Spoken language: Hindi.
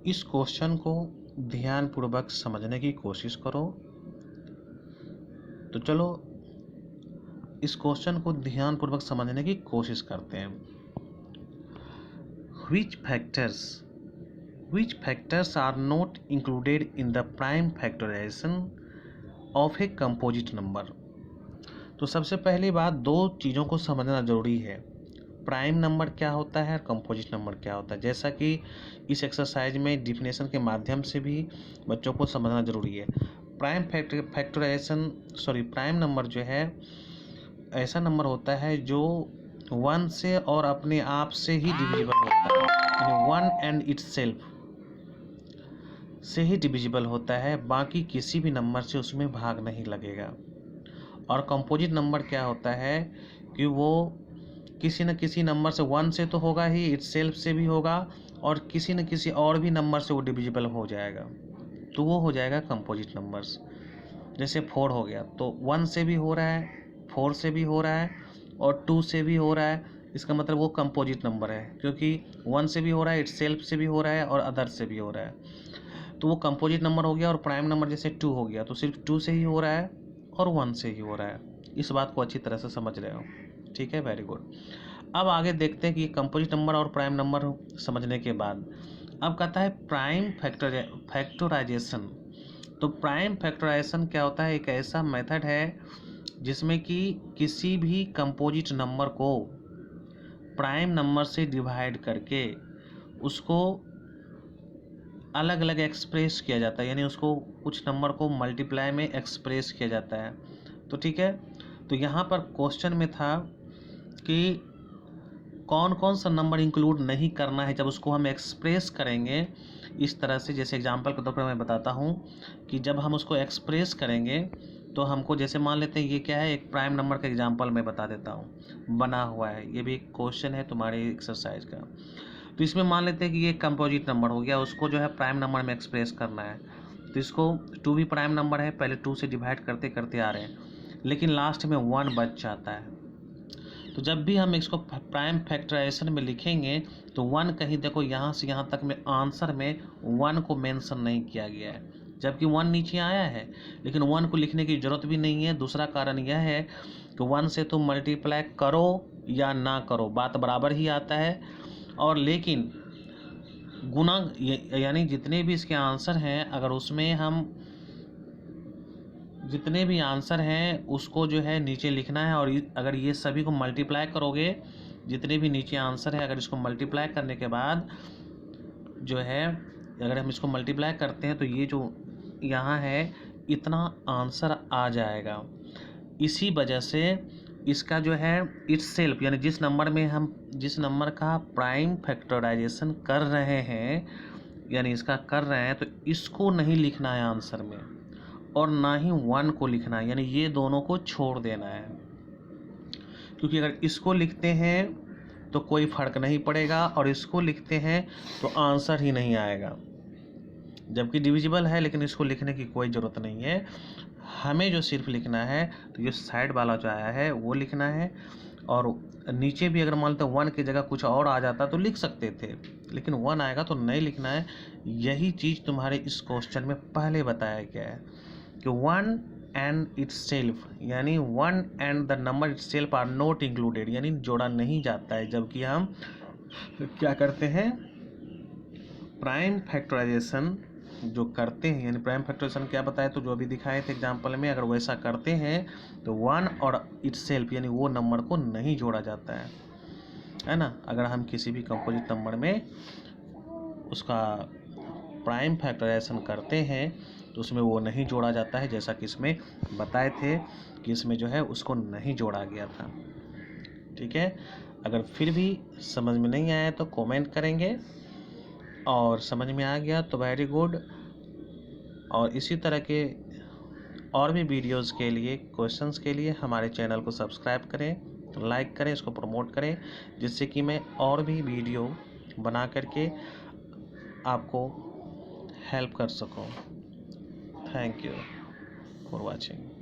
इस क्वेश्चन को ध्यानपूर्वक समझने की कोशिश करो। तो चलो इस क्वेश्चन को ध्यानपूर्वक समझने की कोशिश करते हैं। Which factors are not included in the prime factorization of a composite number? तो सबसे पहली बात, दो चीज़ों को समझना ज़रूरी है। प्राइम नंबर क्या होता है और कंपोजिट नंबर क्या होता है, जैसा कि इस एक्सरसाइज में डिफिनेशन के माध्यम से भी बच्चों को समझना ज़रूरी है। प्राइम नंबर जो है ऐसा नंबर होता है जो 1 से और अपने आप से ही डिविजिबल होता है, यानी 1 एंड इटसेल्फ से ही डिविजिबल होता है, बाकी किसी भी नंबर से उसमें भाग नहीं लगेगा। और कंपोजिट नंबर क्या होता है कि वो किसी न किसी नंबर से 1 से तो होगा ही, इटसेल्फ से भी होगा, और किसी न किसी और भी नंबर से वो डिविजिबल हो जाएगा, तो वो हो जाएगा कंपोजिट नंबर्स। जैसे 4 हो गया तो 1 से भी हो रहा है, 4 से भी हो रहा है और 2 से भी हो रहा है, इसका मतलब वो कंपोजिट नंबर है, क्योंकि 1 से भी हो रहा है, इटसेल्फ से भी हो रहा है और अदर से भी हो रहा है, तो वो कंपोजिट नंबर हो गया। और प्राइम नंबर जैसे 2 हो गया तो सिर्फ 2 से ही हो रहा है और 1 से ही हो रहा है। इस बात को अच्छी तरह से समझ रहे हो, ठीक है, वेरी गुड। अब आगे देखते हैं कि कंपोजिट नंबर और प्राइम नंबर समझने के बाद अब कहता है प्राइम फैक्टराइजेशन। तो प्राइम फैक्टराइजेशन क्या होता है? एक ऐसा मेथड है जिसमें कि किसी भी कंपोजिट नंबर को प्राइम नंबर से डिवाइड करके उसको अलग अलग एक्सप्रेस किया जाता है, यानी उसको कुछ नंबर को मल्टीप्लाई में एक्सप्रेस किया जाता है। तो ठीक है, तो यहाँ पर क्वेश्चन में था कि कौन कौन सा नंबर इंक्लूड नहीं करना है जब उसको हम एक्सप्रेस करेंगे इस तरह से। जैसे एग्जांपल के तौर पर मैं बताता हूँ कि जब हम उसको एक्सप्रेस करेंगे तो हमको, जैसे मान लेते हैं ये क्या है, एक प्राइम नंबर का एग्जांपल मैं बता देता हूँ, बना हुआ है, ये भी एक क्वेश्चन है तुम्हारे एक्सरसाइज का। तो इसमें मान लेते हैं कि ये कंपोजिट नंबर हो गया, उसको जो है प्राइम नंबर में एक्सप्रेस करना है। तो इसको 2 भी प्राइम नंबर है, पहले 2 से डिवाइड करते करते आ रहे हैं, लेकिन लास्ट में 1 बच जाता है। तो जब भी हम इसको प्राइम फैक्टराइजेशन में लिखेंगे तो 1 कहीं देखो यहाँ से यहाँ तक में आंसर में 1 को मेंशन नहीं किया गया है, जबकि 1 नीचे आया है, लेकिन 1 को लिखने की ज़रूरत भी नहीं है। दूसरा कारण यह है कि 1 से तुम मल्टीप्लाई करो या ना करो बात बराबर ही आता है, और लेकिन गुना यानी जितने भी इसके आंसर हैं, अगर उसमें हम जितने भी आंसर हैं उसको जो है नीचे लिखना है, और अगर ये सभी को मल्टीप्लाई करोगे, जितने भी नीचे आंसर है, अगर इसको मल्टीप्लाई करने के बाद जो है, अगर हम इसको मल्टीप्लाई करते हैं तो ये जो यहाँ है इतना आंसर आ जाएगा। इसी वजह से इसका जो है इटसेल्फ, यानी जिस नंबर का प्राइम फैक्टराइजेशन कर रहे हैं, यानी इसका कर रहे हैं, तो इसको नहीं लिखना है आंसर में, और ना ही 1 को लिखना है, यानी ये दोनों को छोड़ देना है। क्योंकि अगर इसको लिखते हैं तो कोई फ़र्क नहीं पड़ेगा, और इसको लिखते हैं तो आंसर ही नहीं आएगा, जबकि डिविजिबल है, लेकिन इसको लिखने की कोई ज़रूरत नहीं है। हमें जो सिर्फ लिखना है तो ये साइड वाला जो आया है वो लिखना है, और नीचे भी अगर मान लो 1 की जगह कुछ और आ जाता तो लिख सकते थे, लेकिन 1 आएगा तो नहीं लिखना है। यही चीज़ तुम्हारे इस क्वेश्चन में पहले बताया गया है कि 1 एंड इटसेल्फ, यानी 1 and the number itself are not included, यानी जोड़ा नहीं जाता है, जबकि हम क्या करते हैं, प्राइम फैक्टराइजेशन जो करते हैं, यानी प्राइम फैक्टराइजेशन क्या बताया, तो जो अभी दिखाए थे एग्जाम्पल में, अगर वैसा करते हैं तो 1 और इटसेल्फ यानी वो नंबर को नहीं जोड़ा जाता है ना। अगर हम किसी भी कंपोजिट नंबर में उसका प्राइम फैक्टराइजेशन करते हैं तो उसमें वो नहीं जोड़ा जाता है, जैसा कि इसमें बताए थे कि इसमें जो है उसको नहीं जोड़ा गया था। ठीक है, अगर फिर भी समझ में नहीं आया तो कमेंट करेंगे, और समझ में आ गया तो वेरी गुड। और इसी तरह के और भी वीडियोस के लिए, क्वेश्चंस के लिए हमारे चैनल को सब्सक्राइब करें, लाइक करें, इसको प्रमोट करें, जिससे कि मैं और भी वीडियो बना करके आपको हेल्प कर सकूं। Thank you for watching.